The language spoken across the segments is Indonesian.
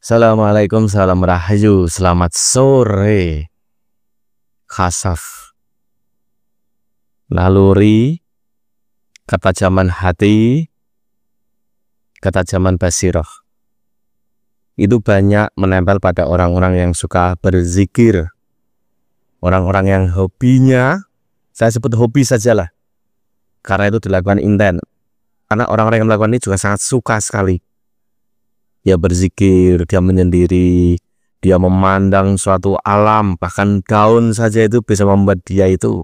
Assalamualaikum, salam rahayu, selamat sore. Khasaf, naluri, ketajaman hati, ketajaman basiroh. Itu banyak menempel pada orang-orang yang suka berzikir. Orang-orang yang hobinya, saya sebut hobi sajalah, karena itu dilakukan intens. Karena orang-orang yang melakukan ini juga sangat suka sekali. Dia berzikir, dia menyendiri, dia memandang suatu alam, bahkan daun saja itu bisa membuat dia itu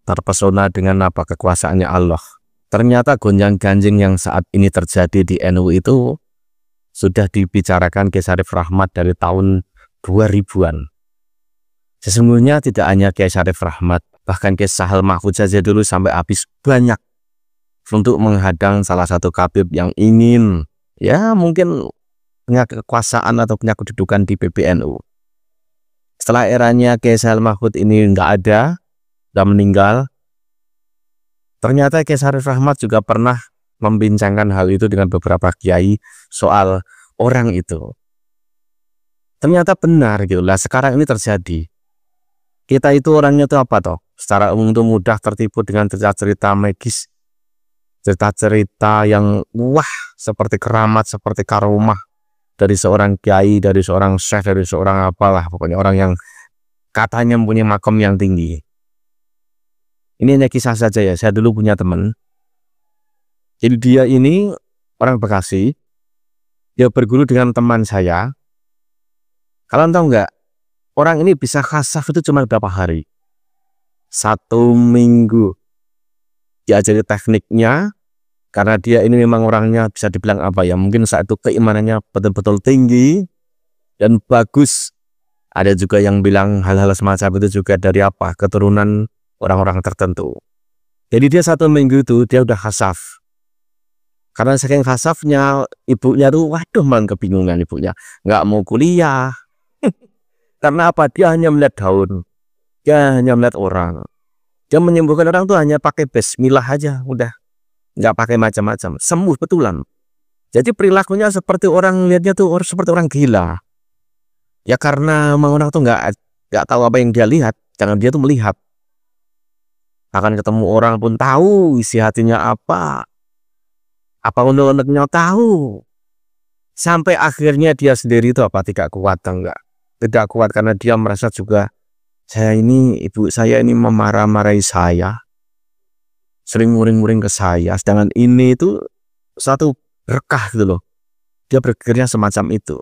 terpesona dengan kekuasaannya Allah. Ternyata gonjang-ganjing yang saat ini terjadi di NU itu sudah dibicarakan Kiai Syarif Rahmat dari tahun 2000-an. Sesungguhnya tidak hanya Kiai Syarif Rahmat, bahkan Kiai Sahal Mahfudz saja dulu sampai habis banyak untuk menghadang salah satu kabib yang ingin, ya mungkin punya kekuasaan atau punya kedudukan di PBNU. Setelah eranya Kiai Sahal Mahfudz ini nggak ada, sudah meninggal, ternyata Kiai Syarif Rahmat juga pernah membincangkan hal itu dengan beberapa kiai soal orang itu. Ternyata benar gitu lah, sekarang ini terjadi. Kita itu orangnya itu apa toh? Secara umum itu mudah tertipu dengan cerita-cerita magis, cerita-cerita yang wah seperti keramat, seperti karomah dari seorang kiai, dari seorang syekh, dari seorang apalah, pokoknya orang yang katanya mempunyai makom yang tinggi. Ini hanya kisah saja ya. Saya dulu punya teman, jadi dia ini orang Bekasi, dia berguru dengan teman saya. Kalian tahu nggak, orang ini bisa khasaf itu cuma berapa hari? 1 minggu. Diajari tekniknya, karena dia ini memang orangnya bisa dibilang apa ya, mungkin saat itu keimanannya betul-betul tinggi dan bagus. Ada juga yang bilang hal-hal semacam itu juga dari apa, keturunan orang-orang tertentu. Jadi dia 1 minggu itu dia udah khasaf. Karena saking khasafnya, ibunya tuh waduh man kebingungan ibunya, nggak mau kuliah. Karena apa? Dia hanya melihat daun, dia hanya melihat orang. Dia menyembuhkan orang tuh hanya pakai bismillah aja, udah. Nggak pakai macam-macam, sembuh betulan. Jadi perilakunya seperti orang, lihatnya tuh seperti orang gila. Ya karena memang orang tuh nggak tahu apa yang dia lihat, jangan dia tuh melihat. Akan ketemu orang pun tahu isi hatinya apa unek-uneknya tahu. Sampai akhirnya dia sendiri itu apa tidak kuat enggak? Tidak kuat karena dia merasa juga ibu saya ini memarah-marahi saya, sering muring-muring ke saya, sedangkan ini itu satu berkah gitu loh. Dia berpikirnya semacam itu.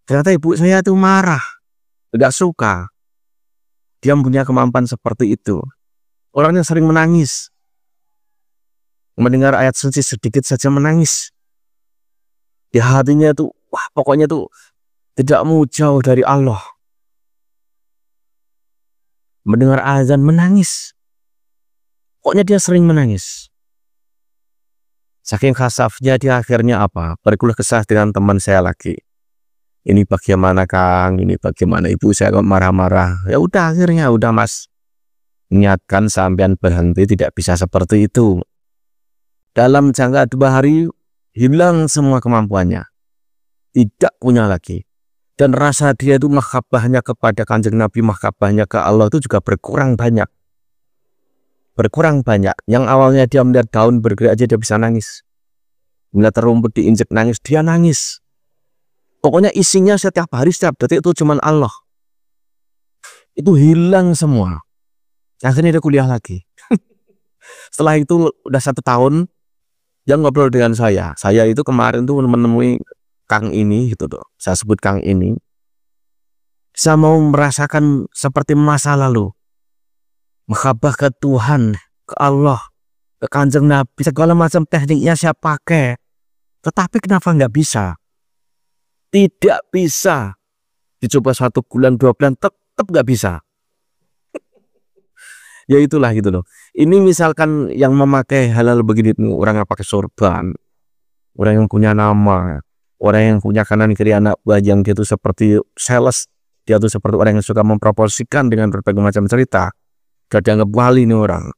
Ternyata ibu saya itu marah, tidak suka. Dia punya kemampuan seperti itu. Orangnya sering menangis, mendengar ayat suci sedikit saja menangis. Di hatinya itu, wah pokoknya tuh tidak mau jauh dari Allah. Mendengar azan menangis. Pokoknya dia sering menangis. Saking khasafnya dia akhirnya apa? Berkeluh kesah dengan teman saya lagi. Ini bagaimana Kang? Ini bagaimana ibu saya kok marah-marah? Ya udah akhirnya udah Mas. Niatkan sampean berhenti, tidak bisa seperti itu. Dalam jangka 2 hari hilang semua kemampuannya. Tidak punya lagi. Dan rasa dia itu mahabbahnya kepada Kanjeng Nabi, mahabbahnya ke Allah itu juga berkurang banyak. Berkurang banyak. Yang awalnya dia melihat daun bergerak aja dia bisa nangis. Melihat rumput diinjek nangis, dia nangis. Pokoknya isinya setiap hari, setiap detik itu cuman Allah. Itu hilang semua. Akhirnya dia kuliah lagi. Setelah itu udah 1 tahun, dia ngobrol dengan saya. Saya itu kemarin tuh menemui Kang ini gitu loh. Saya sebut Kang ini. Saya mau merasakan seperti masa lalu. Mahabbah ke Tuhan, ke Allah, ke Kanjeng Nabi, segala macam tekniknya saya pakai. Tetapi kenapa nggak bisa? Tidak bisa. Dicoba 1 bulan, 2 bulan, tetap nggak bisa. Ya itulah gitu loh. Ini misalkan yang memakai halal begini, orang yang pakai sorban, orang yang punya nama, orang yang punya kanan kiri anak buah yang dia itu seperti sales, dia tuh seperti orang yang suka memproporsikan dengan berbagai macam cerita. Gak dianggap wali nih orang.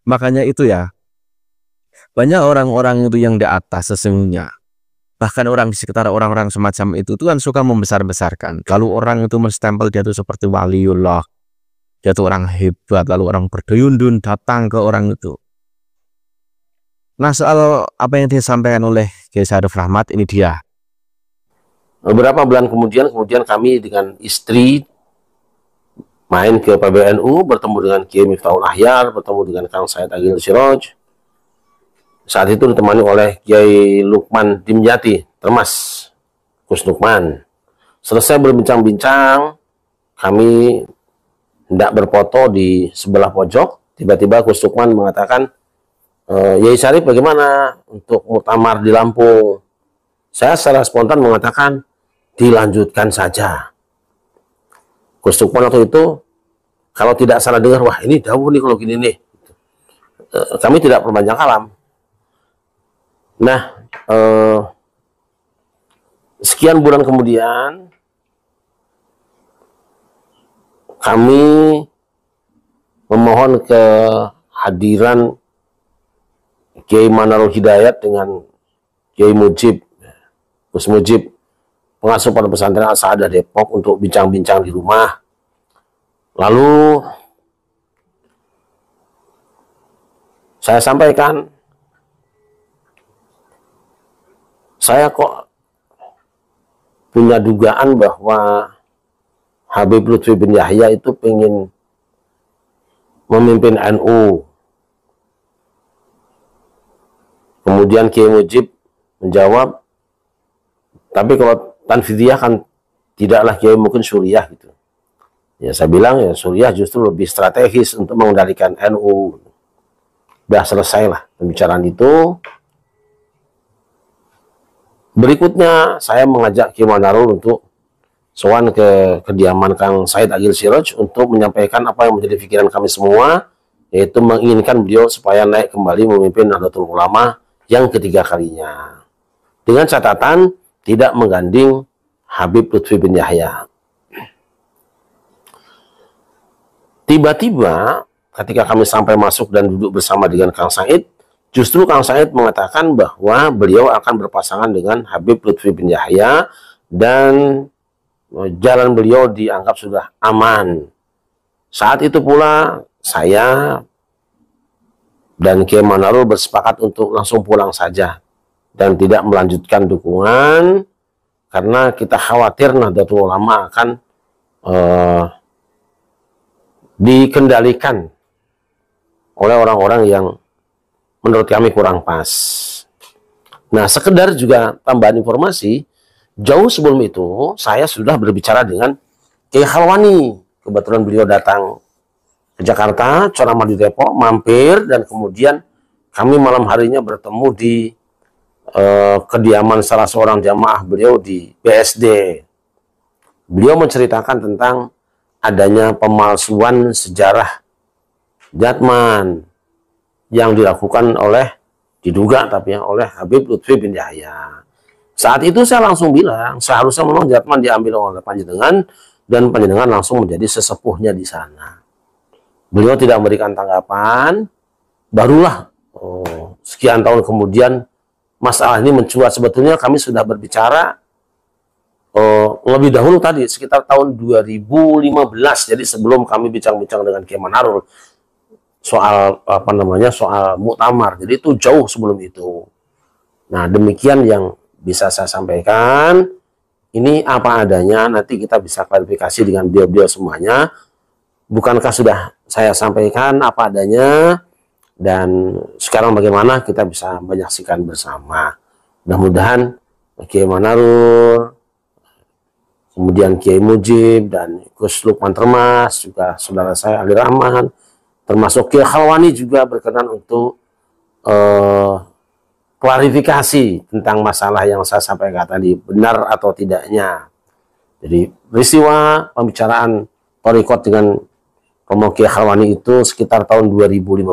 Makanya itu ya, banyak orang-orang itu yang di atas sesungguhnya Bahkan orang di sekitar orang-orang semacam itu kan suka membesar-besarkan. Lalu orang itu menstempel dia itu seperti waliullah, dia itu orang hebat, lalu orang berduyun-duyun datang ke orang itu. Nah, soal apa yang disampaikan oleh Kiai Saiful Rahmat ini dia. Beberapa bulan kemudian kami dengan istri main ke PBNU, bertemu dengan Kiai Miftahul Ahyar, bertemu dengan Kang Said Agil Siraj. Saat itu ditemani oleh Kiai Lukman Dimyati, Termas, Gus Lukman. Selesai berbincang-bincang, kami hendak berfoto di sebelah pojok. Tiba-tiba Gus Lukman mengatakan, Yai Syarif bagaimana untuk muktamar di Lampung? Saya secara spontan mengatakan, dilanjutkan saja. Gus Lukman waktu itu, kalau tidak salah dengar, wah ini jauh nih kalau gini nih. Kami tidak perpanjang kalam. Nah, sekian bulan kemudian, kami memohon kehadiran Kiai Manarul Hidayat dengan Kiai Mujib, Gus Mujib, pengasuh Pondok Pesantren Al-Sa'adah Depok untuk bincang-bincang di rumah. Lalu saya sampaikan, saya kok punya dugaan bahwa Habib Lutfi bin Yahya itu pengen memimpin NU. Kemudian Kiai Mujib menjawab, tapi kalau Tanfidiyah kan tidaklah Kiai mungkin Suriah gitu. Ya saya bilang ya Suriah justru lebih strategis untuk mengendalikan NU. Sudah selesailah pembicaraan itu. Berikutnya saya mengajak Kiai Manarul untuk sowan ke kediaman Kang Said Agil Siraj untuk menyampaikan apa yang menjadi pikiran kami semua, yaitu menginginkan beliau supaya naik kembali memimpin Nahdlatul Ulama yang ketiga kalinya. Dengan catatan tidak mengganding Habib Lutfi bin Yahya. Tiba-tiba ketika kami sampai masuk dan duduk bersama dengan Kang Said, justru Kang Said mengatakan bahwa beliau akan berpasangan dengan Habib Lutfi bin Yahya dan jalan beliau dianggap sudah aman. Saat itu pula saya dan Kiai Manarul bersepakat untuk langsung pulang saja dan tidak melanjutkan dukungan karena kita khawatir Nahdlatul Ulama akan dikendalikan oleh orang-orang yang menurut kami kurang pas. Nah, sekedar juga tambahan informasi, jauh sebelum itu saya sudah berbicara dengan Kiai Khalwani. Kebetulan beliau datang ke Jakarta, ceramah di Depok, mampir, dan kemudian kami malam harinya bertemu di kediaman salah seorang jamaah beliau di BSD. Beliau menceritakan tentang adanya pemalsuan sejarah Jatman yang dilakukan oleh, diduga tapi ya, oleh Habib Lutfi bin Yahya. Saat itu saya langsung bilang, seharusnya memang Jatman diambil oleh panjenengan dan panjenengan langsung menjadi sesepuhnya di sana. Beliau tidak memberikan tanggapan, barulah sekian tahun kemudian masalah ini mencuat. Sebetulnya kami sudah berbicara lebih dahulu tadi, sekitar tahun 2015, jadi sebelum kami bincang-bincang dengan Kiai Manarul soal soal muktamar. Jadi itu jauh sebelum itu. Nah, demikian yang bisa saya sampaikan. Ini apa adanya, nanti kita bisa klarifikasi dengan beliau-beliau semuanya. Bukankah sudah saya sampaikan apa adanya, dan sekarang bagaimana kita bisa menyaksikan bersama. Mudah-mudahan Kiai Manarul, kemudian Kiai Mujib dan Gus Lukman Termas, juga saudara saya Ali Rahman, termasuk Kiai Khalwani juga berkenan untuk klarifikasi tentang masalah yang saya sampaikan tadi, benar atau tidaknya. Jadi peristiwa pembicaraan Thariqat dengan Romo Kiai Khalwani itu sekitar tahun 2015.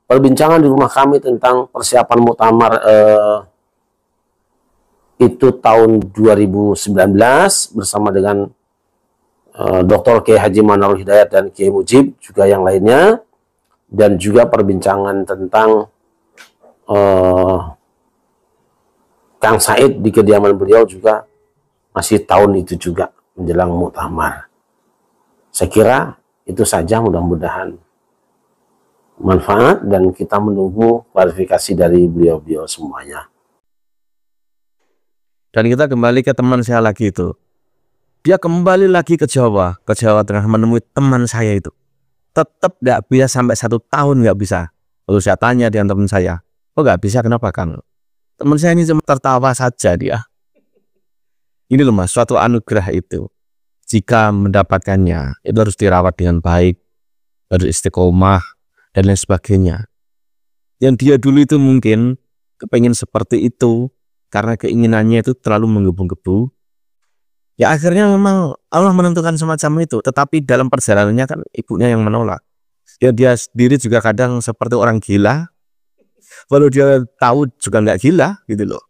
Perbincangan di rumah kami tentang persiapan muktamar itu tahun 2019 bersama dengan Dr. Kiai Haji Manarul Hidayat dan Kiai Mujib, juga yang lainnya, dan juga perbincangan tentang Kang Said di kediaman beliau juga masih tahun itu juga menjelang muktamar. Saya kira itu saja, mudah-mudahan manfaat dan kita menunggu klarifikasi dari beliau-beliau semuanya. Dan kita kembali ke teman saya lagi itu. Dia kembali lagi ke Jawa Tengah menemui teman saya itu. Tetap nggak bisa sampai 1 tahun, nggak bisa. Lalu saya tanya dengan teman saya, kok nggak bisa, kenapa Kang? Teman saya ini cuma tertawa saja dia. Ini loh Mas, suatu anugerah itu. Jika mendapatkannya, itu harus dirawat dengan baik, harus istiqomah, dan lain sebagainya. Yang dia dulu itu mungkin kepengen seperti itu, karena keinginannya itu terlalu menggebu-gebu. Ya akhirnya memang Allah menentukan semacam itu, tetapi dalam perjalanannya kan ibunya yang menolak. Ya dia sendiri juga kadang seperti orang gila, walau dia tahu juga nggak gila gitu loh.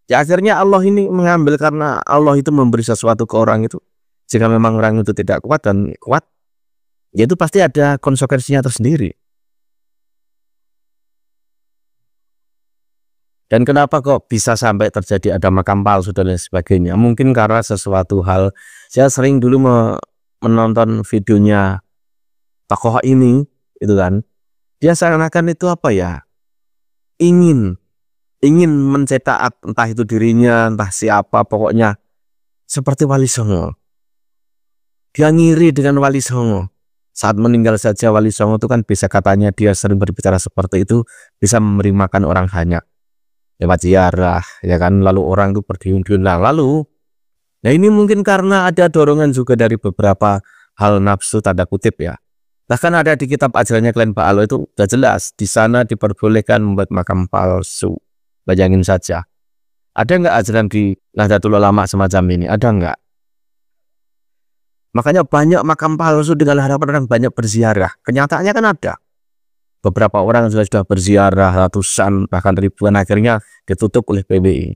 Ya akhirnya Allah ini mengambil karena Allah itu memberi sesuatu ke orang itu. Jika memang orang itu tidak kuat dan kuat, ya itu pasti ada konsekuensinya tersendiri. Dan kenapa kok bisa sampai terjadi ada makam palsu dan lain sebagainya? Mungkin karena sesuatu hal. Saya sering dulu menonton videonya tokoh ini, itu kan. Dia seakan-akan itu apa ya? Ingin mencetak entah itu dirinya, entah siapa, pokoknya seperti Wali Songo. Dia ngiri dengan Wali Songo. Saat meninggal saja Wali Songo itu kan bisa, katanya dia sering berbicara seperti itu, bisa memberi makan orang banyak. Lewat ziarah, ya kan, lalu orang itu berduyun-duyun. Lalu, nah ini mungkin karena ada dorongan juga dari beberapa hal nafsu tanda kutip ya. Bahkan ada di kitab ajarannya Klen Pak Alo itu sudah jelas, di sana diperbolehkan membuat makam palsu. Bayangin saja. Ada nggak ajaran di Nahdlatul Ulama semacam ini? Ada nggak? Makanya banyak makam palsu dengan harapan orang banyak berziarah. Kenyataannya kan ada. Beberapa orang sudah berziarah ratusan bahkan ribuan, akhirnya ditutup oleh PBI.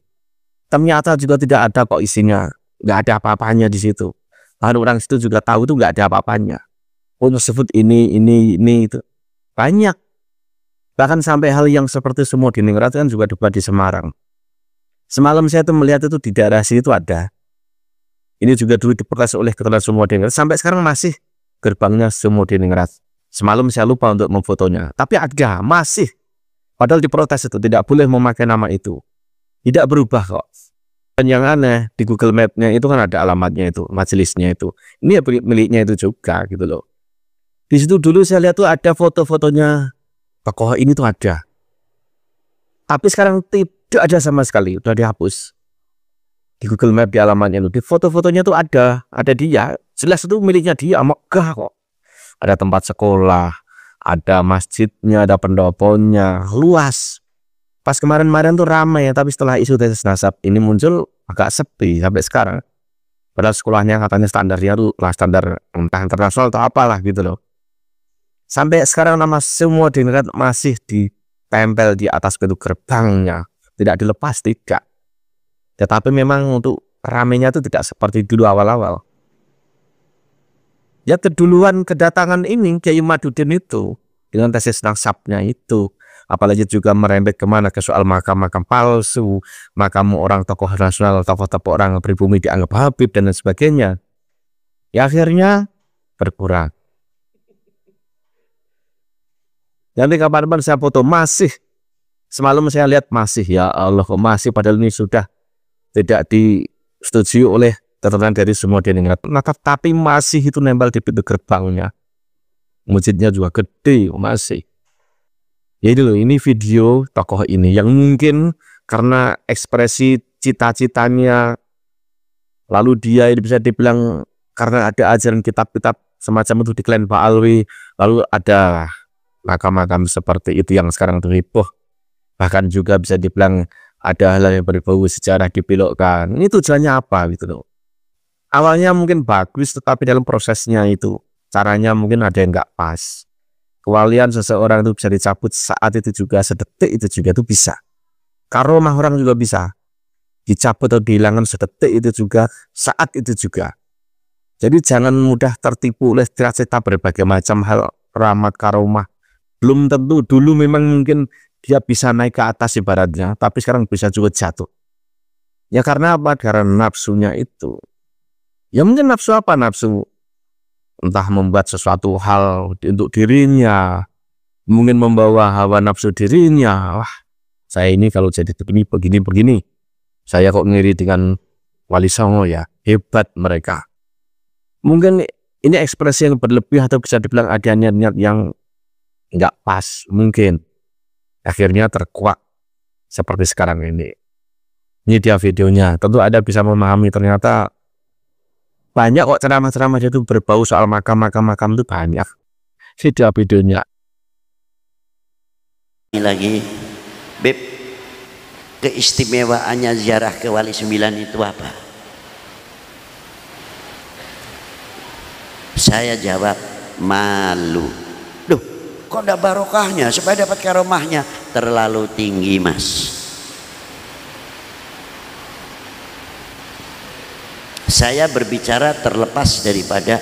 Ternyata juga tidak ada kok isinya, nggak ada apa-apanya di situ. Lalu orang situ juga tahu itu nggak ada apa-apanya. Oh tersebut ini itu banyak. Bahkan sampai hal yang seperti Sumo Diningrat kan juga debat di Semarang. Semalam saya tuh melihat itu di daerah sini itu ada. Ini juga dulu diprotes oleh Ketua Sumo Diningrat. Sampai sekarang masih gerbangnya Sumo Diningrat. Semalam saya lupa untuk memfotonya, tapi ada, masih. Padahal diprotes itu, tidak boleh memakai nama itu. Tidak berubah kok. Dan yang aneh, di Google Map-nya itu kan ada alamatnya itu, majelisnya itu. Ini ya miliknya itu juga gitu loh. Di situ dulu saya lihat tuh ada foto-fotonya tokoh ini tuh ada. Tapi sekarang tidak ada sama sekali, udah dihapus. Di Google Map di alamatnya itu, di foto-fotonya tuh ada dia. Jelas itu miliknya dia, megah kok. Ada tempat sekolah, ada masjidnya, ada pendoponya, luas. Pas kemarin-kemarin tuh ramai ya, tapi setelah isu tes nasab ini muncul agak sepi sampai sekarang. Padahal sekolahnya katanya standarnya tuh lah standar entah internasional atau apalah gitu loh. Sampai sekarang nama Sumo Diningrat masih ditempel di atas pintu gerbangnya, tidak dilepas, tidak. Tetapi memang untuk ramainya itu tidak seperti dulu awal-awal. Ya keduluan kedatangan ini Kiai Madudin itu dengan tesis nasabnya itu, apalagi juga merembet kemana ke soal makam-makam palsu, makam orang tokoh nasional, tokoh-tokoh orang pribumi dianggap Habib dan lain sebagainya. Ya akhirnya berkurang. Nanti kapan-kapan saya foto masih, semalam saya lihat masih, ya Allah kok masih, padahal ini sudah tidak disetujui oleh tertentu dari Sumo Diningrat. Nah, tapi masih itu nempel di pintu gerbangnya. Masjidnya juga gede, masih. Ya ini loh, ini video tokoh ini yang mungkin karena ekspresi cita-citanya, lalu dia ini bisa dibilang karena ada ajaran kitab-kitab semacam itu di Klen Pak Alwi, lalu ada makam-makam seperti itu yang sekarang heboh. Bahkan juga bisa dibilang ada hal yang berbau sejarah dibelokkan. Ini tujuannya apa gitu loh. Awalnya mungkin bagus, tetapi dalam prosesnya itu caranya mungkin ada yang nggak pas. Kewalian seseorang itu bisa dicabut saat itu juga, sedetik itu juga itu bisa. Karomah orang juga bisa dicabut atau dihilangkan sedetik itu juga, saat itu juga. Jadi jangan mudah tertipu oleh cerita berbagai macam hal rahmat karomah. Belum tentu dulu memang mungkin dia bisa naik ke atas ibaratnya, tapi sekarang bisa juga jatuh. Ya karena apa? Karena nafsunya itu. Ya mungkin nafsu apa? Nafsu entah membuat sesuatu hal untuk dirinya, mungkin membawa hawa nafsu dirinya. Wah, saya ini kalau jadi begini. Saya kok ngiri dengan Wali Songo ya, hebat mereka. Mungkin ini ekspresi yang berlebih atau bisa dibilang ada niat-niat yang nggak pas, mungkin. Akhirnya terkuak seperti sekarang ini. Ini dia videonya. Tentu Anda bisa memahami ternyata banyak kok ceramah-ceramah itu berbau soal makam itu banyak. Videonya. Ini lagi, Beb, keistimewaannya ziarah ke Wali Sembilan itu apa? Saya jawab, malu. Loh, kok ada barokahnya? Supaya dapat karomahnya terlalu tinggi, Mas. Saya berbicara terlepas daripada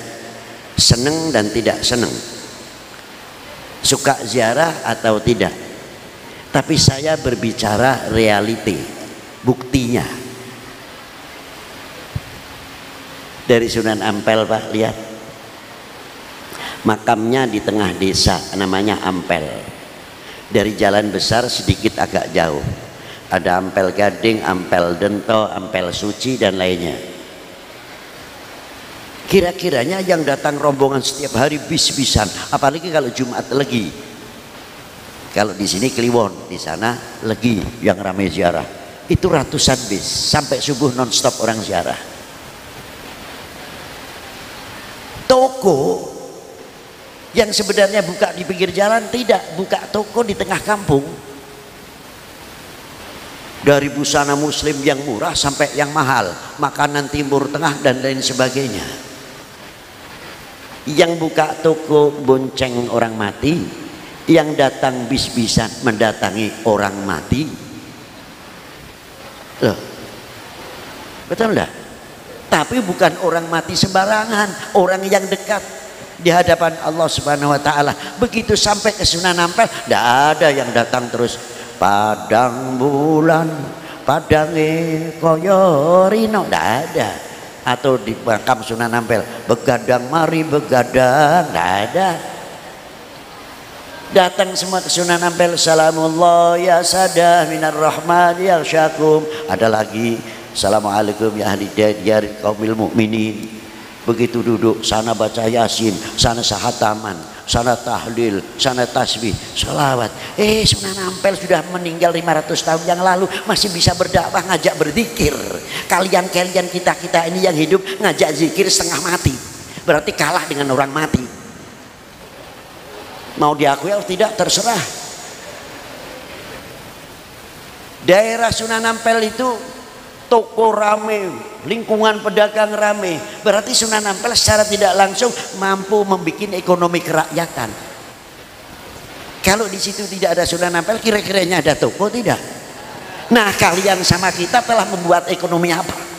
seneng dan tidak seneng, suka ziarah atau tidak, tapi saya berbicara reality, buktinya. Dari Sunan Ampel, Pak, lihat makamnya di tengah desa, namanya Ampel. Dari jalan besar sedikit agak jauh ada Ampel Gading, Ampel Dento, Ampel Suci dan lainnya. Kira-kiranya yang datang rombongan setiap hari bis-bisan, apalagi kalau Jumat Legi. Kalau di sini Kliwon, di sana Legi yang ramai ziarah. Itu ratusan bis, sampai subuh non-stop orang ziarah. Toko yang sebenarnya buka di pinggir jalan, tidak, buka toko di tengah kampung. Dari busana muslim yang murah sampai yang mahal, makanan Timur Tengah dan lain sebagainya. Yang buka toko bonceng orang mati, yang datang bis-bisan mendatangi orang mati. Loh, betul enggak? Tapi bukan orang mati sembarangan, orang yang dekat di hadapan Allah Subhanahu wa taala. Begitu sampai ke Sunan Ampel, enggak ada yang datang terus padang bulan, padange koyo rino, enggak ada. Atau di makam Sunan Ampel begadang mari begadang, nggak ada. Datang semua ke Sunan Ampel, salamullah ya sadah minar rahman ya syakum. Ada lagi assalamualaikum ya ahli diyar qaumil mukminin. Begitu duduk, sana baca yasin, sana sahataman, sana tahlil, sana tasbih, salawat. Sunan Ampel sudah meninggal 500 tahun yang lalu, masih bisa berdakwah, ngajak berzikir. Kalian kita ini yang hidup ngajak zikir setengah mati, berarti kalah dengan orang mati. Mau diakui atau tidak terserah. Daerah Sunan Ampel itu toko rame, lingkungan pedagang rame, berarti Sunan Ampel secara tidak langsung mampu membuat ekonomi kerakyatan. Kalau di situ tidak ada Sunan Ampel, kira-kiranya ada toko tidak? Nah, kalian sama kita telah membuat ekonomi apa?